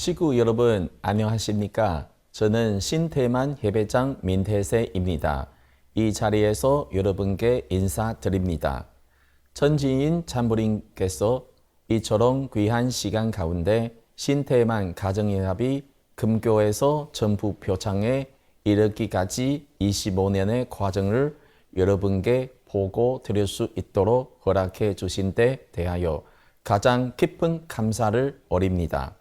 식구 여러분 안녕하십니까? 저는 신태만 예배장 민태세입니다. 이 자리에서 여러분께 인사드립니다. 천지인 참부님께서 이처럼 귀한 시간 가운데 신태만 가정연합이 금교에서 전부 표창에 이르기까지 25년의 과정을 여러분께 보고 드릴 수 있도록 허락해 주신 데 대하여 가장 깊은 감사를 올립니다.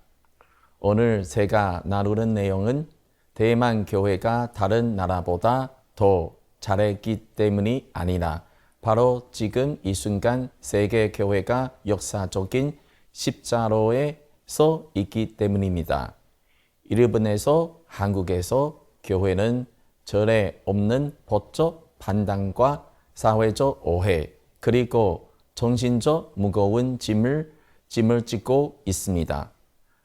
오늘 제가 나누는 내용은 대만 교회가 다른 나라보다 더 잘했기 때문이 아니라 바로 지금 이 순간 세계 교회가 역사적인 십자로에 서 있기 때문입니다. 일본에서 한국에서 교회는 절에 없는 법적 판단과 사회적 오해 그리고 정신적 무거운 짐을 짓고 있습니다.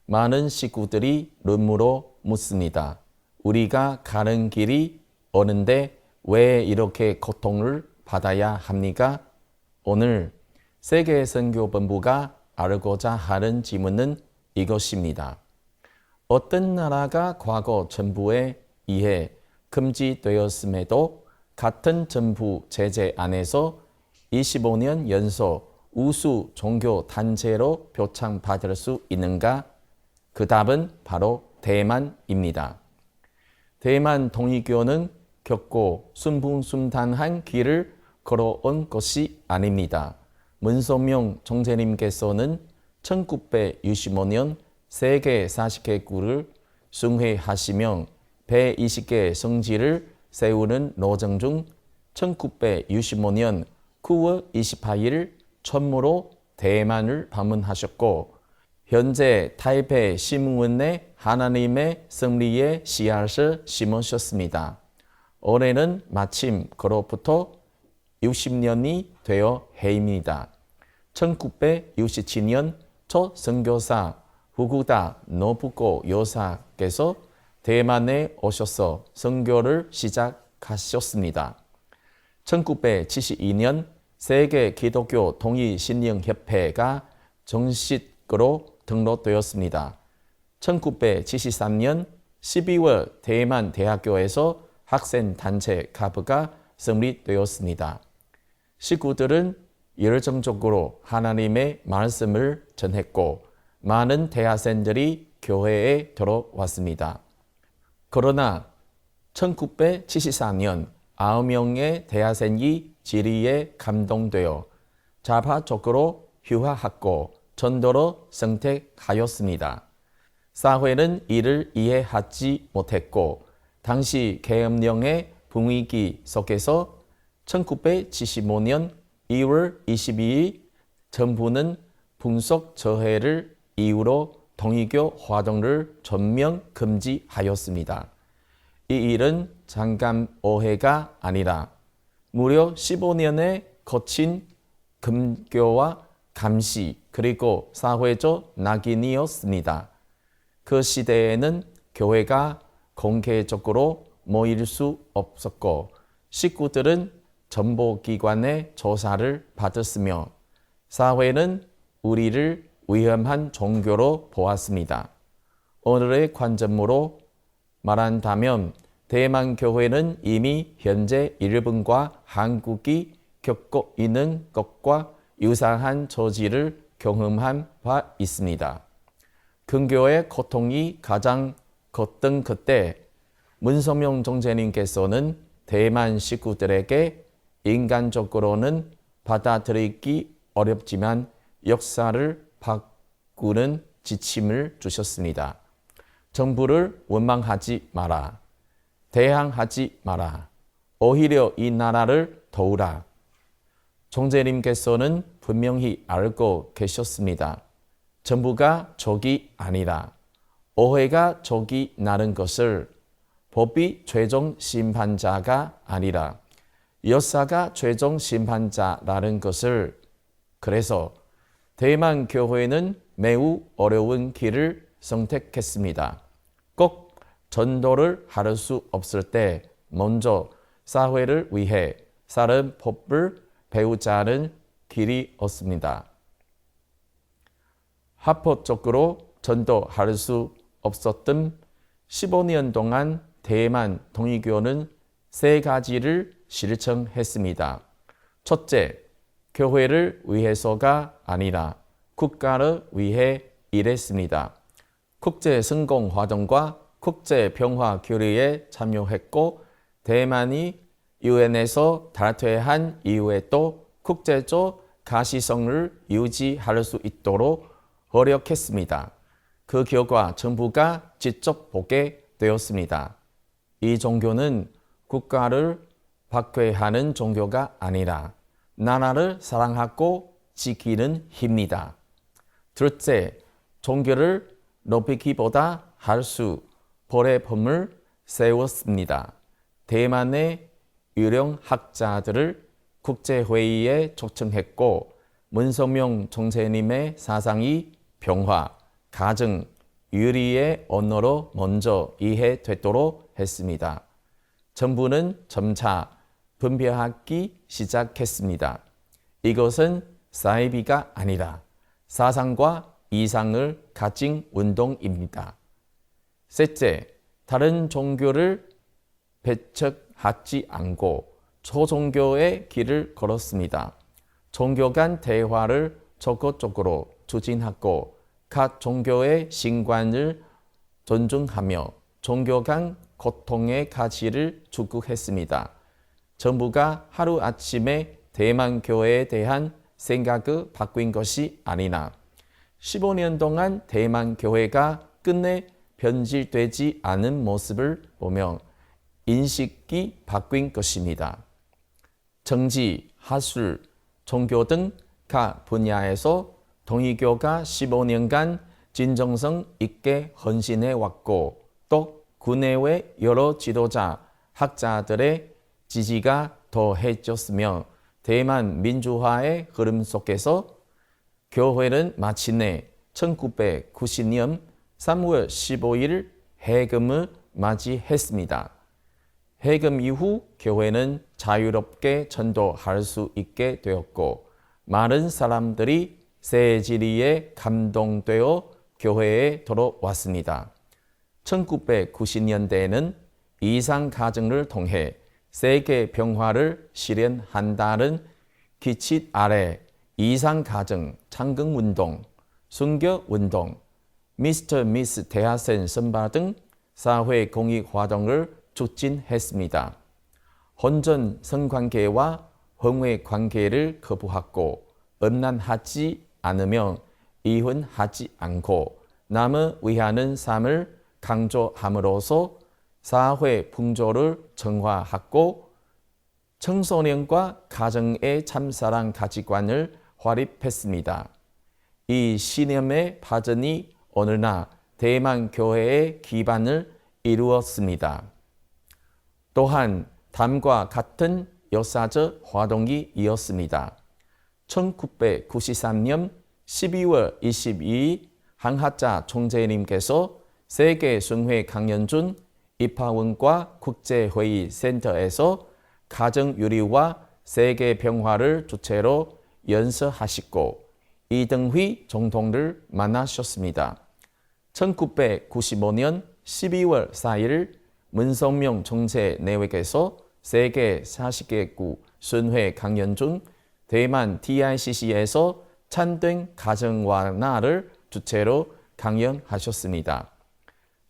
많은 식구들이 눈물로 묻습니다. 우리가 가는 길이 어는데 왜 이렇게 고통을 받아야 합니까? 오늘 세계선교본부가 알고자 하는 질문은 이것입니다. 어떤 나라가 과거 정부에 의해 금지되었음에도 같은 정부 제재 안에서 25년 연속 우수 종교 단체로 표창받을 수 있는가? 그 답은 바로 대만입니다. 대만 통일교는 결코 순풍순탄한 길을 걸어온 것이 아닙니다. 문선명 총재님께서는 1965년 세계 40개국을 숭회하시며 120개 성지를 세우는 노정 중 1965년 9월 28일 처음으로 대만을 방문하셨고 현재 타이페이 신문에 하나님의 승리의 씨앗을 심으셨습니다. 올해는 마침 그로부터 60년이 되어 해입니다. 1967년 첫 선교사 후쿠다 노부코 요사께서 대만에 오셔서 선교를 시작하셨습니다. 1972년 세계 기독교 통일신령협회가 정식으로 등록되었습니다. 1973년 12월 대만 대학교에서 학생단체 가부가 성립되었습니다. 식구들은 열정적으로 하나님의 말씀을 전했고 많은 대학생들이 교회에 들어왔습니다. 그러나 1974년 9명의 대학생이 진리에 감동되어 자발적으로 휴학하고 전도로 선택하였습니다. 사회는 이를 이해하지 못했고 당시 계엄령의 분위기 속에서 1975년 2월 22일 정부는 분석 저해를 이유로 통일교 활동을 전면 금지하였습니다. 이 일은 잠깐 오해가 아니라 무려 15년의 거친 금교와 감시 그리고 사회적 낙인이었습니다. 그 시대에는 교회가 공개적으로 모일 수 없었고 식구들은 정보기관의 조사를 받았으며 사회는 우리를 위험한 종교로 보았습니다. 오늘의 관점으로 말한다면 대만 교회는 이미 현재 일본과 한국이 겪고 있는 것과 유사한 처지를 경험한 바 있습니다. 근교의 고통이 가장 컸던 그때 문선명 총재님께서는 대만 식구들에게 인간적으로는 받아들이기 어렵지만 역사를 바꾸는 지침을 주셨습니다. 정부를 원망하지 마라. 대항하지 마라. 오히려 이 나라를 도우라. 총재님께서는 분명히 알고 계셨습니다. 정부가 적이 아니라 오해가 적이 나는 것을 법이 최종 심판자가 아니라 역사가 최종 심판자라는 것을 그래서 대만 교회는 매우 어려운 길을 선택했습니다. 꼭 전도를 할 수 없을 때 먼저 사회를 위해 사는 법을 배우자는 길이 없습니다. 합법적으로 전도할 수 없었던 15년 동안 대만 통일교는 세 가지를 실천했습니다. 첫째, 교회를 위해서가 아니라 국가를 위해 일했습니다. 국제 성공활동과 국제 평화 교류에 참여했고 대만이 유엔에서 탈퇴한 이후에도 국제적 가시성을 유지할 수 있도록 노력했습니다. 그 결과 정부가 직접 보게 되었습니다. 이 종교는 국가를 박해하는 종교가 아니라 나라를 사랑하고 지키는 힘이다. 둘째, 종교를 높이기보다 할 수 보례품을 세웠습니다. 대만의 유령 학자들을 국제회의에 초청했고 문성명 총재님의 사상이 평화, 가정, 유리의 언어로 먼저 이해되도록 했습니다. 정부는 점차 분별하기 시작했습니다. 이것은 사이비가 아니라 사상과 이상을 가진 운동입니다. 셋째, 다른 종교를 배척하지 않고 초종교의 길을 걸었습니다. 종교 간 대화를 적극적으로 추진하고 각 종교의 신관을 존중하며 종교 간 고통의 가치를 추구했습니다. 정부가 하루아침에 대만교회에 대한 생각을 바뀐 것이 아니라 15년 동안 대만교회가 끝내 변질되지 않은 모습을 보며 인식이 바뀐 것입니다. 정치, 학술, 종교 등 각 분야에서 통일교가 15년간 진정성 있게 헌신해 왔고 또 국내외 여러 지도자, 학자들의 지지가 더해졌으며 대만 민주화의 흐름 속에서 교회는 마침내 1990년 3월 15일 해금을 맞이했습니다. 해금 이후 교회는 자유롭게 전도할 수 있게 되었고 많은 사람들이 새 진리에 감동되어 교회에 들어왔습니다. 1990년대에는 이상 가정을 통해 세계 평화를 실현한다는 기치 아래 이상 가정 창건운동, 순교운동, 미스터 미스 대학생 선발 등 사회 공익 활동을 추진했습니다. 혼전 성관계와 혼외 관계를 거부하고 음란하지 않으며 이혼하지 않고 남을 위하는 삶을 강조함으로써 사회 풍조를 정화하고 청소년과 가정의 참사랑 가치관을 확립했습니다. 이 신념의 발전이 오늘날 대만 교회의 기반을 이루었습니다. 또한 다음과 같은 역사적 활동이 이었습니다. 1993년 12월 22일 한학자 총재님께서 세계순회 강연중 입학원과 국제회의 센터에서 가정유리와 세계평화를 주체로 연설하시고 이등휘总统을 만나셨습니다. 1995년 12월 4일 문성명 총재 내외께서 세계 40개국 순회 강연 중 대만 DICC에서 찬된 가정완화를 주체로 강연하셨습니다.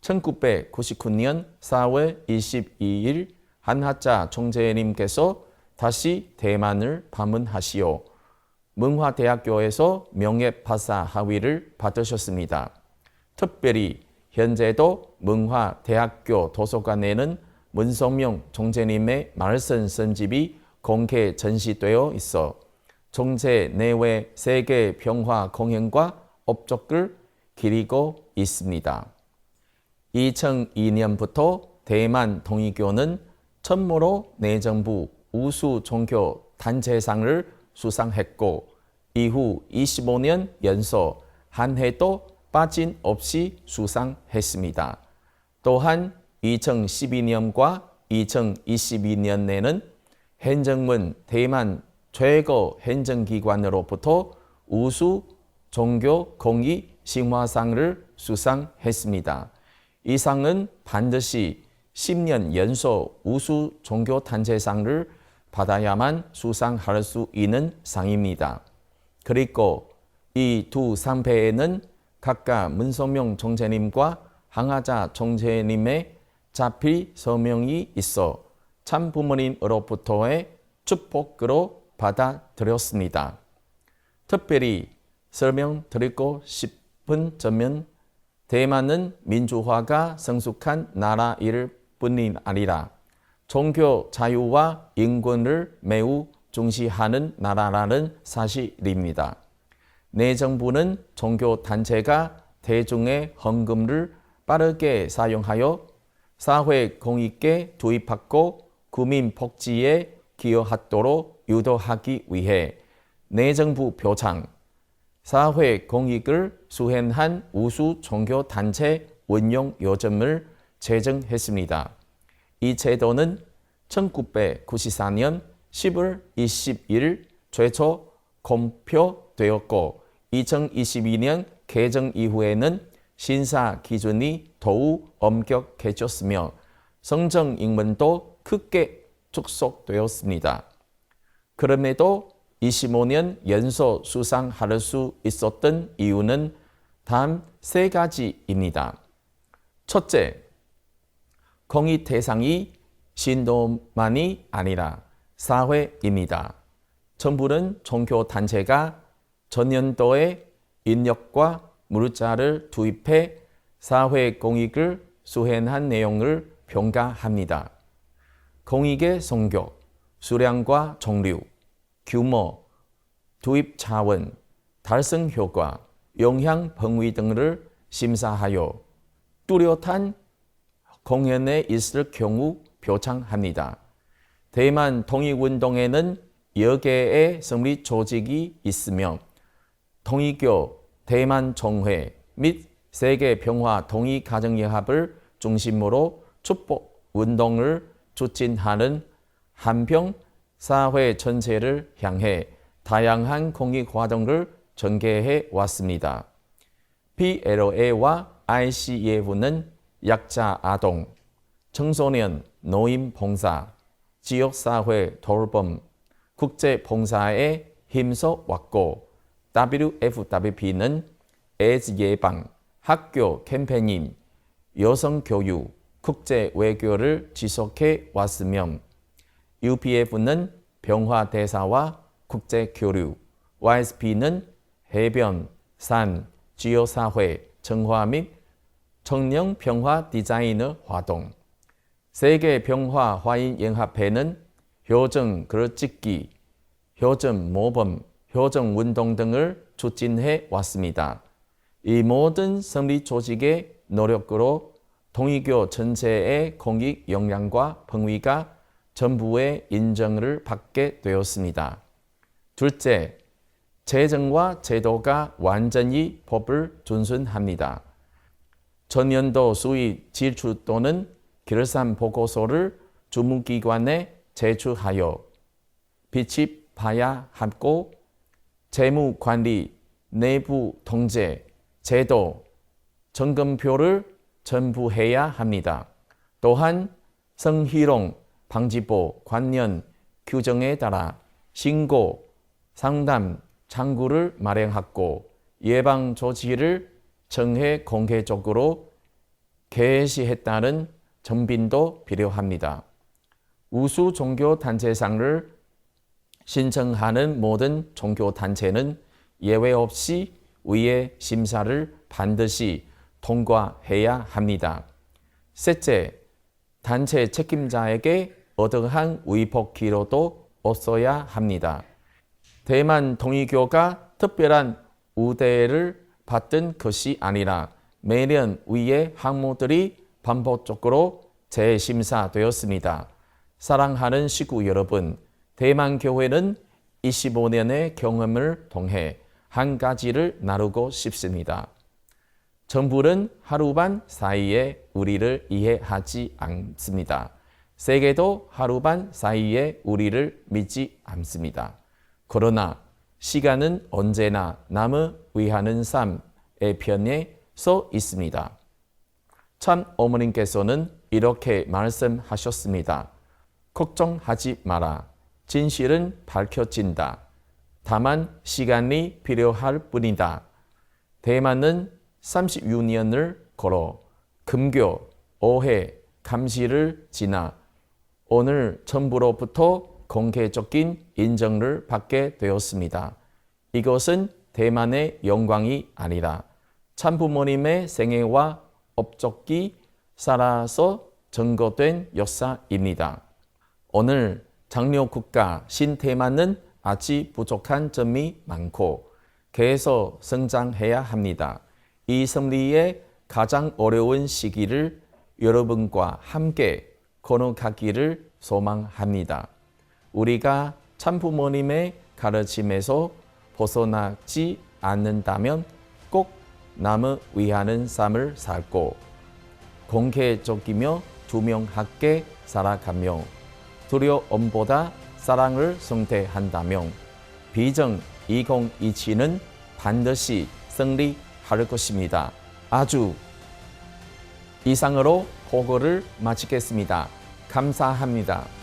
1999년 4월 22일 한학자 총재님께서 다시 대만을 방문하시어 문화대학교에서 명예박사 학위를 받으셨습니다. 특별히 현재도 문화대학교 도서관에는 문성명 총재님의 말씀 선집이 공개 전시되어 있어 총재 내외 세계 평화 공연과 업적을 기리고 있습니다. 2002년부터 대만 통일교는 처음으로 내정부 우수 종교 단체상을 수상했고 이후 25년 연속 한 해도 빠짐없이 수상했습니다. 또한 2012년과 2022년에는 행정문 대만 최고 행정기관으로부터 우수 종교 공익 신화상을 수상했습니다. 이상은 반드시 10년 연속 우수 종교단체상을 받아야만 수상할 수 있는 상입니다. 그리고 이 두 상패에는 각각 문성명 총재님과 항하자 총재님의 자필 서명이 있어 참부모님으로부터의 축복으로 받아들였습니다. 특별히 설명드리고 싶은 점은 대만은 민주화가 성숙한 나라일 뿐인 아니라 종교 자유와 인권을 매우 중시하는 나라라는 사실입니다. 내정부는 종교단체가 대중의 헌금을 빠르게 사용하여 사회 공익에 투입하고 국민 복지에 기여하도록 유도하기 위해 내정부 표창, 사회 공익을 수행한 우수 종교단체 운영 요점을 제정했습니다. 이 제도는 1994년 10월 20일 최초 공표되었고 2022년 개정 이후에는 심사 기준이 더욱 엄격해졌으며 성적 인원도 크게 축소되었습니다. 그럼에도 25년 연속 수상할 수 있었던 이유는 다음 세 가지입니다. 첫째, 공익 대상이 신도만이 아니라 사회입니다. 정부는 종교단체가 전년도에 인력과 물자를 투입해 사회 공익을 수행한 내용을 평가합니다. 공익의 성격, 수량과 종류, 규모, 투입 자원, 달성 효과, 영향 범위 등을 심사하여 뚜렷한 공연에 있을 경우 표창합니다. 대만 통일운동에는 10개의 성립 조직이 있으며 통일교 대만총회 및 세계평화통일가정연합을 중심으로 축복운동을 추진하는 한편 사회 전체를 향해 다양한 공익 활동을 전개해 왔습니다. PLA와 ICF는 약자 아동, 청소년 노인 봉사, 지역사회 돌봄, 국제봉사에 힘써 왔고 WFWP는 에이즈 예방, 학교 캠페인, 여성교육, 국제외교를 지속해 왔으며 UPF는 평화대사와 국제교류, YSP는 해변, 산, 지역사회, 정화 및 청년평화 디자이너 활동, 세계평화화인연합회는 효정 글짓기, 효정 모범, 효정 운동 등을 추진해 왔습니다. 이 모든 성립 조직의 노력으로 통일교 전체의 공익 역량과 범위가 정부의 인정을 받게 되었습니다. 둘째, 재정과 제도가 완전히 법을 준수합니다. 전년도 수입 지출 또는 결산 보고서를 주무기관에 제출하여 비집봐야 하고 재무관리, 내부 통제, 제도, 점검표를 첨부해야 합니다. 또한 성희롱 방지법 관련 규정에 따라 신고, 상담, 창구를 마련하고 예방 조치를 정해 공개적으로 게시했다는 정빈도 필요합니다. 우수 종교단체상을 신청하는 모든 종교단체는 예외 없이 위의 심사를 반드시 통과해야 합니다. 셋째, 단체 책임자에게 어떠한 위법 기록도 없어야 합니다. 대만 통일교가 특별한 우대를 받은 것이 아니라 매년 위의 항목들이 반복적으로 재심사되었습니다. 사랑하는 식구 여러분, 대만교회는 25년의 경험을 통해 한 가지를 나누고 싶습니다. 정부는 하루반 사이에 우리를 이해하지 않습니다. 세계도 하루반 사이에 우리를 믿지 않습니다. 그러나 시간은 언제나 남을 위하는 삶의 편에 서 있습니다. 참 어머님께서는 이렇게 말씀하셨습니다. 걱정하지 마라. 진실은 밝혀진다. 다만 시간이 필요할 뿐이다. 대만은 36년을 걸어 금교, 오해, 감시를 지나 오늘 정부로부터 공개적인 인정을 받게 되었습니다. 이것은 대만의 영광이 아니라 참부모님의 생애와 업적이 살아서 증거된 역사입니다. 오늘 장려국가 신대만은 아직 부족한 점이 많고 계속 성장해야 합니다. 이 승리의 가장 어려운 시기를 여러분과 함께 걸어가기를 소망합니다. 우리가 참부모님의 가르침에서 벗어나지 않는다면 꼭 남을 위하는 삶을 살고 공개적이며 투명하게 살아가며 두려움보다 사랑을 선택한다면 비전 2027는 반드시 승리할 것입니다. 아주 이상으로 보고를 마치겠습니다. 감사합니다.